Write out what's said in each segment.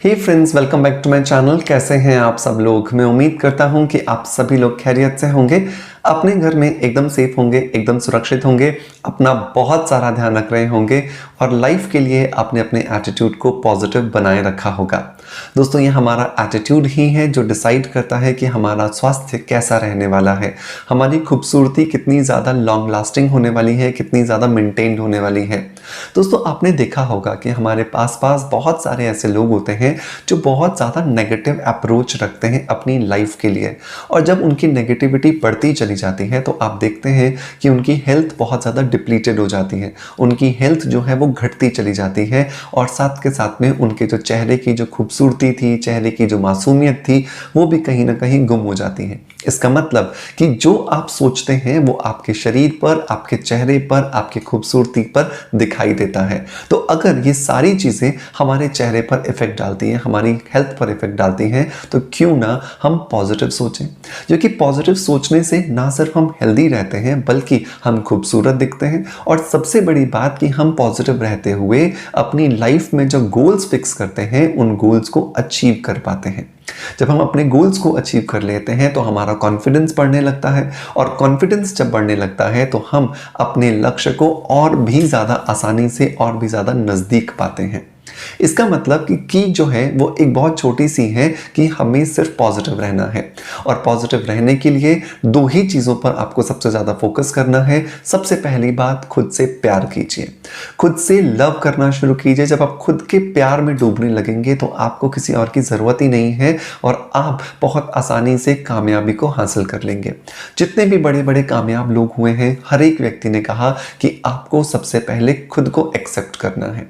Hey friends, welcome back to my channel. कैसे हैं आप सब लोग? मैं उम्मीद करता हूं कि आप सभी लोग खैरियत से होंगे, अपने घर में एकदम सेफ होंगे, एकदम सुरक्षित होंगे, अपना बहुत सारा ध्यान रख रहे होंगे और लाइफ के लिए आपने अपने एटीट्यूड को पॉजिटिव बनाए रखा होगा। दोस्तों, ये हमारा एटीट्यूड ही है जो डिसाइड करता है कि हमारा स्वास्थ्य कैसा रहने वाला है, हमारी खूबसूरती कितनी ज़्यादा लॉन्ग लास्टिंग होने वाली है, कितनी ज़्यादा मेंटेन्ड होने वाली है। दोस्तों, आपने देखा होगा कि हमारे पास बहुत सारे ऐसे लोग होते हैं जो बहुत ज़्यादा नेगेटिव अप्रोच रखते हैं अपनी लाइफ के लिए, और जब उनकी नेगेटिविटी बढ़ती चली जाती है तो आप देखते हैं कि उनकी हेल्थ बहुत ज़्यादा डिप्लीटेड हो जाती है, उनकी हेल्थ जो है वो घटती चली जाती है, और साथ के साथ में उनके जो चेहरे की जो खूबसूरती थी, चेहरे की जो मासूमियत थी, वो भी कहीं ना कहीं गुम हो जाती है। इसका मतलब कि जो आप सोचते हैं वो आपके शरीर पर, आपके चेहरे पर, आपकी खूबसूरती पर दिखाई देता है। तो अगर ये सारी चीज़ें हमारे चेहरे पर इफेक्ट डालती हैं, हमारी हेल्थ पर इफेक्ट डालती हैं, तो क्यों ना हम पॉजिटिव सोचें। क्योंकि पॉजिटिव सोचने से ना सिर्फ हम हेल्दी रहते हैं बल्कि हम खूबसूरत दिखते हैं, और सबसे बड़ी बात कि हम पॉजिटिव रहते हुए अपनी लाइफ में जो गोल्स फिक्स करते हैं उन गोल्स को अचीव कर पाते हैं। जब हम अपने गोल्स को अचीव कर लेते हैं तो हमारा कॉन्फिडेंस बढ़ने लगता है, और कॉन्फिडेंस जब बढ़ने लगता है तो हम अपने लक्ष्य को और भी ज़्यादा आसानी से और भी ज़्यादा नज़दीक पाते हैं। इसका मतलब कि जो है वो एक बहुत छोटी सी है कि हमें सिर्फ पॉजिटिव रहना है, और पॉजिटिव रहने के लिए दो ही चीज़ों पर आपको सबसे ज़्यादा फोकस करना है। सबसे पहली बात, खुद से प्यार कीजिए, खुद से लव करना शुरू कीजिए। जब आप खुद के प्यार में डूबने लगेंगे तो आपको किसी और की ज़रूरत ही नहीं है, और आप बहुत आसानी से कामयाबी को हासिल कर लेंगे। जितने भी बड़े बड़े कामयाब लोग हुए हैं, हर एक व्यक्ति ने कहा कि आपको सबसे पहले खुद को एक्सेप्ट करना है।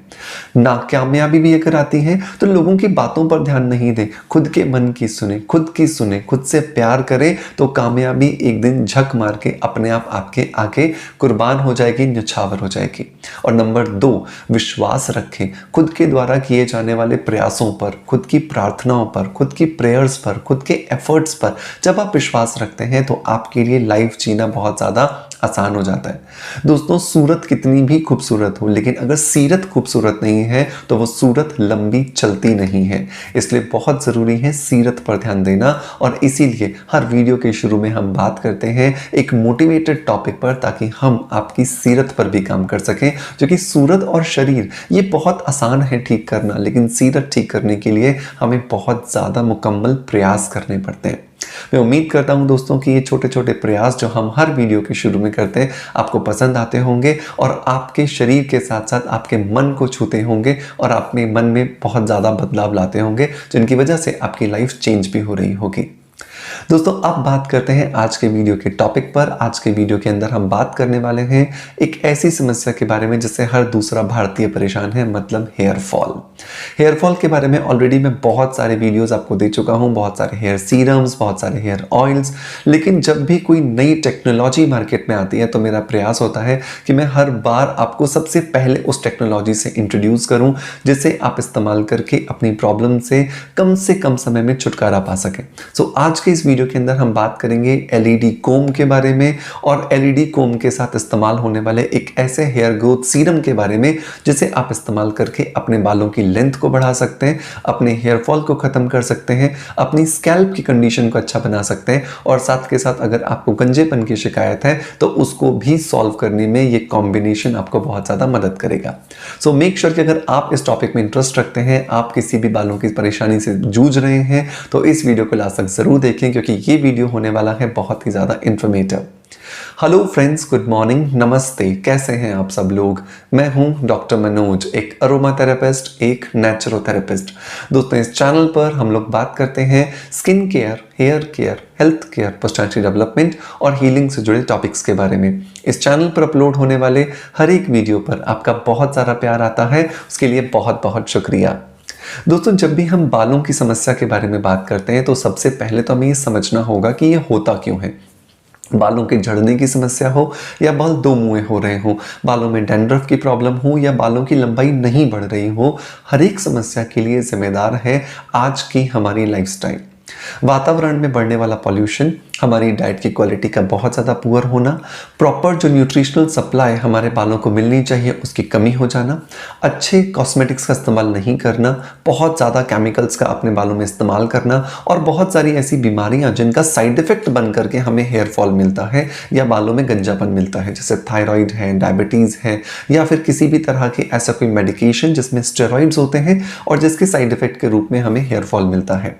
ना कामयाबी भी अगर आती है तो लोगों की बातों पर ध्यान नहीं दें, खुद के मन की सुने, खुद की सुने, खुद से प्यार करें, तो कामयाबी एक दिन झक मार के अपने आप आपके आगे कुर्बान हो जाएगी, न्यौछावर हो जाएगी। और नंबर 2, विश्वास रखें खुद के द्वारा किए जाने वाले प्रयासों पर, खुद की प्रार्थनाओं पर, खुद की प्रेयर्स पर, खुद के एफर्ट्स पर। जब आप विश्वास रखते हैं तो आपके लिए लाइफ जीना बहुत ज़्यादा आसान हो जाता है। दोस्तों, सूरत कितनी भी खूबसूरत हो, लेकिन अगर सीरत खूबसूरत नहीं है तो वो सूरत लंबी चलती नहीं है। इसलिए बहुत ज़रूरी है सीरत पर ध्यान देना, और इसीलिए हर वीडियो के शुरू में हम बात करते हैं एक मोटिवेटेड टॉपिक पर, ताकि हम आपकी सीरत पर भी काम कर सकें। जो कि सूरत और शरीर ये बहुत आसान है ठीक करना, लेकिन सीरत ठीक करने के लिए हमें बहुत ज़्यादा मुकम्मल प्रयास करने पड़ते हैं। मैं उम्मीद करता हूं दोस्तों कि ये छोटे छोटे प्रयास जो हम हर वीडियो के शुरू में करते हैं आपको पसंद आते होंगे, और आपके शरीर के साथ साथ आपके मन को छूते होंगे, और आपके मन में बहुत ज़्यादा बदलाव लाते होंगे, जिनकी वजह से आपकी लाइफ चेंज भी हो रही होगी। दोस्तों, अब बात करते हैं आज के वीडियो के टॉपिक पर। आज के वीडियो के अंदर हम बात करने वाले हैं एक ऐसी समस्या के बारे में जिससे हर दूसरा भारतीय परेशान है, मतलब हेयर फॉल। हेयर फॉल के बारे में ऑलरेडी मैं बहुत सारे वीडियोस आपको दे चुका हूं, बहुत सारे हेयर सीरम्स, बहुत सारे हेयर ऑयल्स। लेकिन जब भी कोई नई टेक्नोलॉजी मार्केट में आती है तो मेरा प्रयास होता है कि मैं हर बार आपको सबसे पहले उस टेक्नोलॉजी से इंट्रोड्यूस करूं, जिसे आप इस्तेमाल करके अपनी प्रॉब्लम से कम समय में छुटकारा पा सकें। सो आज के इस वीडियो के अंदर हम बात करेंगे एलईडी कोम के बारे में, और एलईडी कोम के साथ इस्तेमाल होने वाले एक ऐसे हेयर ग्रोथ सीरम के बारे में जिसे आप इस्तेमाल करके अपने बालों की लेंथ को बढ़ा सकते हैं, अपने हेयर फॉल को खत्म कर सकते हैं, अपनी स्कैल्प की कंडीशन को अच्छा बना सकते हैं, और साथ के साथ अगर आपको गंजेपन की शिकायत है तो उसको भी सॉल्व करने में ये कॉम्बिनेशन आपको बहुत ज़्यादा मदद करेगा। सो मेक श्योर कि अगर आप इस टॉपिक में इंटरेस्ट रखते हैं, आप किसी भी बालों की परेशानी से जूझ रहे हैं, तो इस वीडियो को लास्ट तक जरूर देखें, क्योंकि ये वीडियो होने वाला है बहुत ही ज़्यादा informative. Hello friends, good morning, नमस्ते। कैसे हैं आप सब लोग? मैं हूं डॉक्टर मनोज, एक अरोमा थेरेपिस्ट, एक नेचुरोथेरेपिस्ट। दोस्तों, इस चैनल पर हम लोग बात करते हैं skin care, hair care, health care, personality development और हीलिंग से जुड़े टॉपिक्स के बारे में। इस चैनल पर अपलोड होने वाले हर एक वीडियो पर आपका बहुत सारा प्यार आता है, उसके लिए बहुत बहुत शुक्रिया। दोस्तों, जब भी हम बालों की समस्या के बारे में बात करते हैं तो सबसे पहले तो हमें ये समझना होगा कि ये होता क्यों है। बालों के झड़ने की समस्या हो या बाल दो मुंहे हो रहे हो, बालों में डैंड्रफ की प्रॉब्लम हो या बालों की लंबाई नहीं बढ़ रही हो, हर एक समस्या के लिए जिम्मेदार है आज की हमारी लाइफस्टाइल। वातावरण में बढ़ने वाला पॉल्यूशन, हमारी डाइट की क्वालिटी का बहुत ज़्यादा पुअर होना, प्रॉपर जो न्यूट्रिशनल सप्लाई हमारे बालों को मिलनी चाहिए उसकी कमी हो जाना, अच्छे कॉस्मेटिक्स का इस्तेमाल नहीं करना, बहुत ज़्यादा केमिकल्स का अपने बालों में इस्तेमाल करना और बहुत सारी ऐसी बीमारियां जिनका साइड इफेक्ट बन करके हमें हेयर फॉल मिलता है या बालों में गंजापन मिलता है, जैसे थायराइड है, डायबिटीज़ है या फिर किसी भी तरह की ऐसा कोई मेडिकेशन जिसमें स्टेरॉइड्स होते हैं और जिसके साइड इफेक्ट के रूप में हमें हेयर फॉल मिलता है।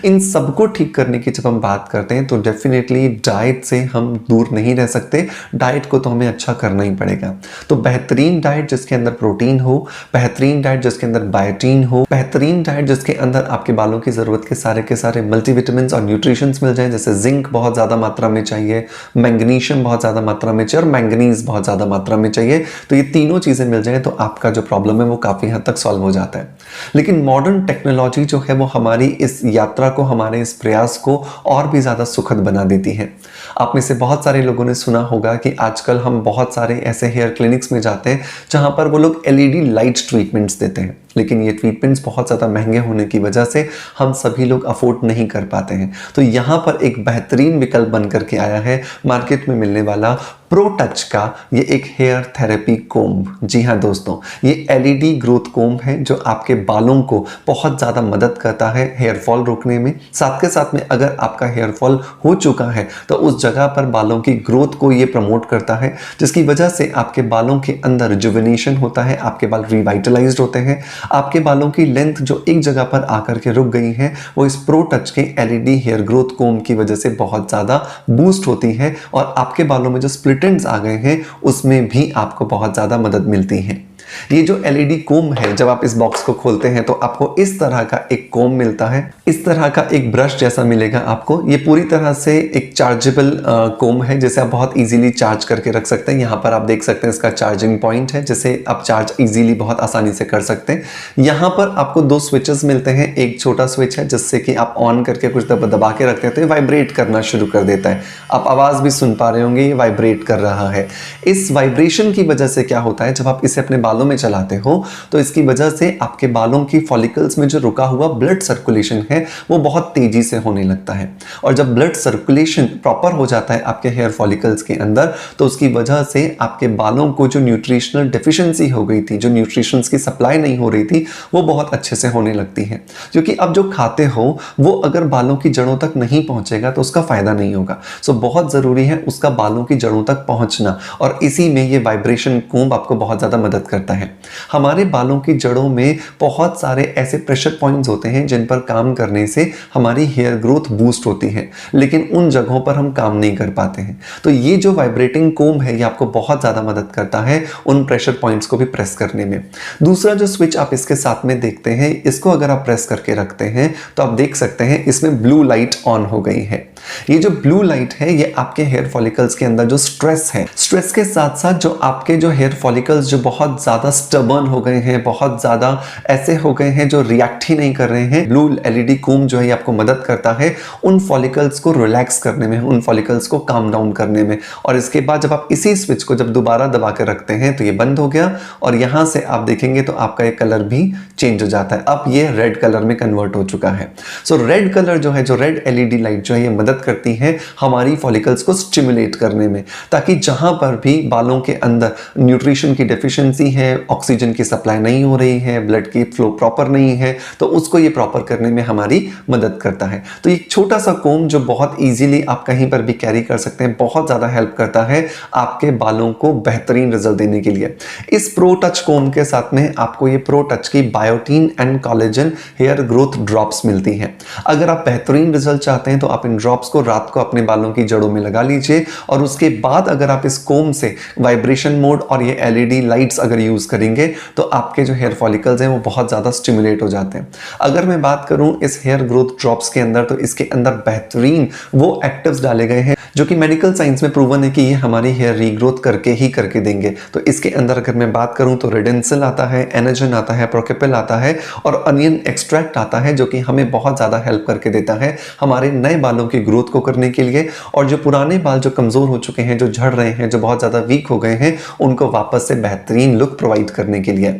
इन सबको ठीक करने की जब हम बात करते हैं तो डेफिनेटली डाइट से हम दूर नहीं रह सकते। डाइट को तो हमें अच्छा करना ही पड़ेगा। तो बेहतरीन डाइट जिसके अंदर प्रोटीन हो, बेहतरीन डाइट जिसके अंदर बायोटीन हो, बेहतरीन डाइट जिसके अंदर आपके बालों की ज़रूरत के सारे मल्टीविटामिन्स और न्यूट्रिशंस मिल जाएं, जैसे जिंक बहुत ज़्यादा मात्रा में चाहिए, मैग्नीशियम बहुत ज़्यादा मात्रा में चाहिए और मैंगनीज बहुत ज़्यादा मात्रा में चाहिए। तो ये तीनों चीज़ें मिल जाएं तो आपका जो प्रॉब्लम है वो काफ़ी हद तक सॉल्व हो जाता है। लेकिन मॉडर्न टेक्नोलॉजी जो है वो हमारी इस यात्रा को, हमारे इस प्रयास को और भी ज़्यादा सुखद बना देती है। आप में से बहुत सारे लोगों ने सुना होगा कि आजकल हम बहुत सारे ऐसे हेयर क्लिनिक्स में जाते हैं जहां पर वो लोग एलईडी लाइट ट्रीटमेंट्स देते हैं, लेकिन ये ट्रीटमेंट्स बहुत ज़्यादा महंगे होने की वजह से हम सभी लोग अफोर्ड नहीं कर पाते हैं। तो यहाँ पर एक बेहतरीन विकल्प बन करके आया है मार्केट में मिलने वाला प्रो टच का ये एक हेयर थेरेपी कोम्ब। जी हाँ दोस्तों, ये एलईडी ग्रोथ कोम्ब है जो आपके बालों को बहुत ज़्यादा मदद करता है हेयर फॉल रोकने में। साथ के साथ में अगर आपका हेयर फॉल हो चुका है तो उस जगह पर बालों की ग्रोथ को ये प्रमोट करता है, जिसकी वजह से आपके बालों के अंदर रिजुविनेशन होता है, आपके बाल रिवाइटलाइज्ड होते हैं, आपके बालों की लेंथ जो एक जगह पर आकर के रुक गई है वो इस प्रो टच के एलईडी हेयर ग्रोथ कोम्ब की वजह से बहुत ज़्यादा बूस्ट होती है और आपके बालों में जो स्प्लिट एंड्स आ गए हैं उसमें भी आपको बहुत ज़्यादा मदद मिलती है। ये जो एलईडी कोम्ब है, जब आप इस बॉक्स को खोलते हैं तो आपको इस तरह का एक कोम्ब मिलता है, इस तरह का एक ब्रश जैसा मिलेगा आपको। ये पूरी तरह से एक चार्जेबल कोम्ब है जिसे आप बहुत इजीली चार्ज करके रख सकते हैं। यहाँ पर आप देख सकते हैं इसका चार्जिंग पॉइंट है जिसे आप चार्ज इजीली बहुत आसानी से कर सकते हैं। यहाँ पर आपको दो स्विचेस मिलते हैं। एक छोटा स्विच है जिससे कि आप ऑन करके कुछ दबा के रखते हैं तो ये वाइब्रेट करना शुरू कर देता है। आप आवाज़ भी सुन पा रहे होंगे, ये वाइब्रेट कर रहा है। इस वाइब्रेशन की वजह से क्या होता है, जब आप इसे अपने बालों में चलाते हो तो इसकी वजह से आपके बालों की फॉलिकल्स में जो रुका हुआ ब्लड सर्कुलेशन है वो बहुत तेजी से होने लगता है। और जब ब्लड सर्कुलेशन प्रॉपर हो जाता है आपके हेयर फॉलिकल्स के अंदर तो उसकी वजह से आपके बालों को जो न्यूट्रिशनल डेफिशिएंसी हो गई थी, जो न्यूट्रिशंस की सप्लाई नहीं हो रही थी, वो बहुत अच्छे से होने लगती है। क्योंकि अब जो खाते हो वो अगर बालों की जड़ों तक नहीं पहुंचेगा तो उसका फायदा नहीं होगा। सो बहुत ज़रूरी है उसका बालों की जड़ों तक पहुंचना और इसी में ये वाइब्रेशन कोम्ब आपको बहुत ज़्यादा मदद करता है। हमारे बालों की जड़ों में बहुत सारे ऐसे प्रेशर पॉइंट्स होते हैं जिन पर काम करने से हमारी हेयर ग्रोथ बूस्ट होती है, लेकिन उन जगहों पर हम काम नहीं कर पाते हैं। तो ये जो वाइब्रेटिंग कोम्ब है ये आपको बहुत ज़्यादा मदद करता है उन प्रेशर पॉइंट्स को भी प्रेस करने में। दूसरा जो स्विच आप इसके साथ में देखते हैं, इसको अगर आप प्रेस करके रखते हैं तो आप देख सकते हैं इसमें ब्लू लाइट ऑन हो गई है। ये जो ब्लू लाइट है ये आपके हेयर फॉलिकल्स के अंदर जो स्ट्रेस है, स्ट्रेस के साथ साथ जो आपके जो हेयर फॉलिकल्स जो बहुत ज़्यादा स्टबर्न हो गए हैं, बहुत ज़्यादा ऐसे हो गए हैं जो रिएक्ट ही नहीं कर रहे हैं, ब्लू एलईडी कोम्ब जो है आपको मदद करता है उन फॉलिकल्स को रिलैक्स करने में, उन फॉलिकल्स को काम डाउन करने में। और इसके बाद जब आप इसी स्विच को जब दोबारा दबा के रखते हैं तो ये बंद हो गया और यहाँ से आप देखेंगे तो आपका ये कलर भी चेंज हो जाता है। अब ये रेड कलर में कन्वर्ट हो चुका है। सो रेड कलर जो है, जो रेड एलईडी लाइट जो है ये मदद करती है हमारी फॉलिकल्स को स्टिमुलेट करने में, ताकि जहां पर भी बालों के अंदर न्यूट्रिशन की डेफिशिएंसी है, ऑक्सीजन की सप्लाई नहीं हो रही है, ब्लड की फ्लो प्रॉपर नहीं है, तो उसको ये प्रॉपर करने में हमारी मदद करता है। तो एक छोटा सा कोम्ब जो बहुत इजीली आप कहीं पर भी कैरी कर सकते हैं, बहुत ज़्यादा हेल्प करता है आपके बालों को बेहतरीन रिजल्ट देने के लिए। इस प्रो टच कोम्ब के साथ में आपको ये प्रो टच की biotin and collagen hair growth drops मिलती हैं। अगर आप बेहतरीन रिजल्ट चाहते हैं तो आप इन ड्रॉप्स को रात को अपने बालों की जड़ों में लगा लीजिए और उसके बाद अगर आप इस कोम्ब से वाइब्रेशन मोड और ये एलईडी लाइट्स अगर यूज करेंगे तो आपके जो हेयर फॉलिकल्स हैं वो बहुत ज़्यादा स्टिमुलेट हो जाते हैं। अगर मैं बात करूं इस हेयर ग्रोथ ड्रॉप्स के अंदर तो इसके अंदर बेहतरीन वो एक्टिव्स डाले गए हैं जो कि मेडिकल साइंस में प्रूवन है कि ये हमारी हेयर रीग्रोथ करके देंगे। तो इसके अंदर अगर मैं बात करूं तो रेडेंसिल आता है, एनर्जन आता है, प्रोकेपिल आता है और अनियन एक्सट्रैक्ट आता है, जो कि हमें बहुत ज़्यादा हेल्प करके देता है हमारे नए बालों की ग्रोथ को करने के लिए, और जो पुराने बाल जो कमज़ोर हो चुके हैं, जो झड़ रहे हैं, जो बहुत ज़्यादा वीक हो गए हैं, उनको वापस से बेहतरीन लुक प्रोवाइड करने के लिए।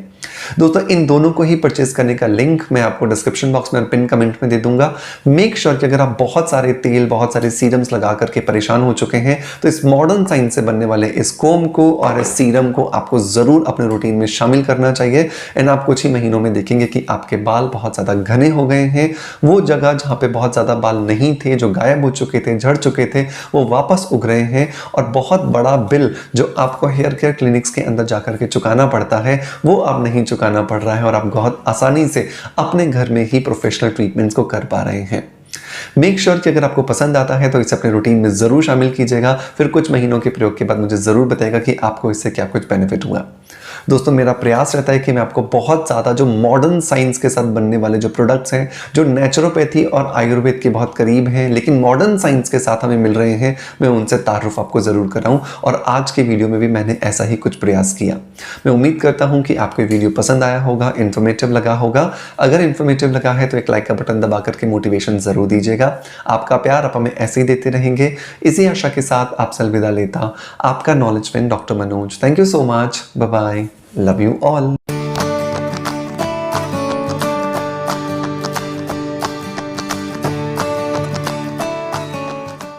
दोस्तों इन दोनों को ही परचेज करने का लिंक मैं आपको डिस्क्रिप्शन बॉक्स में और पिन कमेंट में दे दूंगा। मेक श्योर कि अगर आप बहुत सारे तेल, बहुत सारे सीरम्स लगा करके परेशान हो चुके हैं तो इस मॉडर्न साइंस से बनने वाले इस कोम को और इस सीरम को आपको जरूर अपने रूटीन में शामिल करना चाहिए। एंड आप कुछ ही महीनों में देखेंगे कि आपके बाल बहुत ज्यादा घने हो गए हैं। वो जगह जहां पे बहुत ज्यादा बाल नहीं थे, जो गायब हो चुके थे, झड़ चुके थे, वो वापस उग रहे हैं। और बहुत बड़ा बिल जो आपको हेयर केयर क्लिनिक्स के अंदर जाकर के चुकाना पड़ता है वो अब नहीं चुकाना पड़ रहा है और आप बहुत आसानी से अपने घर में ही प्रोफेशनल ट्रीटमेंट्स को कर पा रहे हैं। मेक श्योर कि अगर आपको पसंद आता है तो इसे अपने रूटीन में जरूर शामिल कीजिएगा। फिर कुछ महीनों के प्रयोग के बाद मुझे जरूर बताइएगा कि आपको इससे क्या कुछ बेनिफिट हुआ। दोस्तों मेरा प्रयास रहता है कि मैं आपको बहुत ज़्यादा जो मॉडर्न साइंस के साथ बनने वाले जो प्रोडक्ट्स हैं, जो नेचुरोपैथी और आयुर्वेद के बहुत करीब हैं लेकिन मॉडर्न साइंस के साथ हमें मिल रहे हैं, मैं उनसे तारुफ आपको ज़रूर कराऊं। और आज के वीडियो में भी मैंने ऐसा ही कुछ प्रयास किया। मैं उम्मीद करता हूं कि आपको वीडियो पसंद आया होगा, इन्फॉर्मेटिव लगा होगा। अगर इन्फॉर्मेटिव लगा है तो एक लाइक का बटन दबा करके मोटिवेशन ज़रूर दीजिएगा। आपका प्यार आप हमें ऐसे ही देते रहेंगे। इसी आशा के साथ आपसे अलविदा लेता आपका knowledge friend doctor Manoj. Thank you so much. Bye bye. Love you all.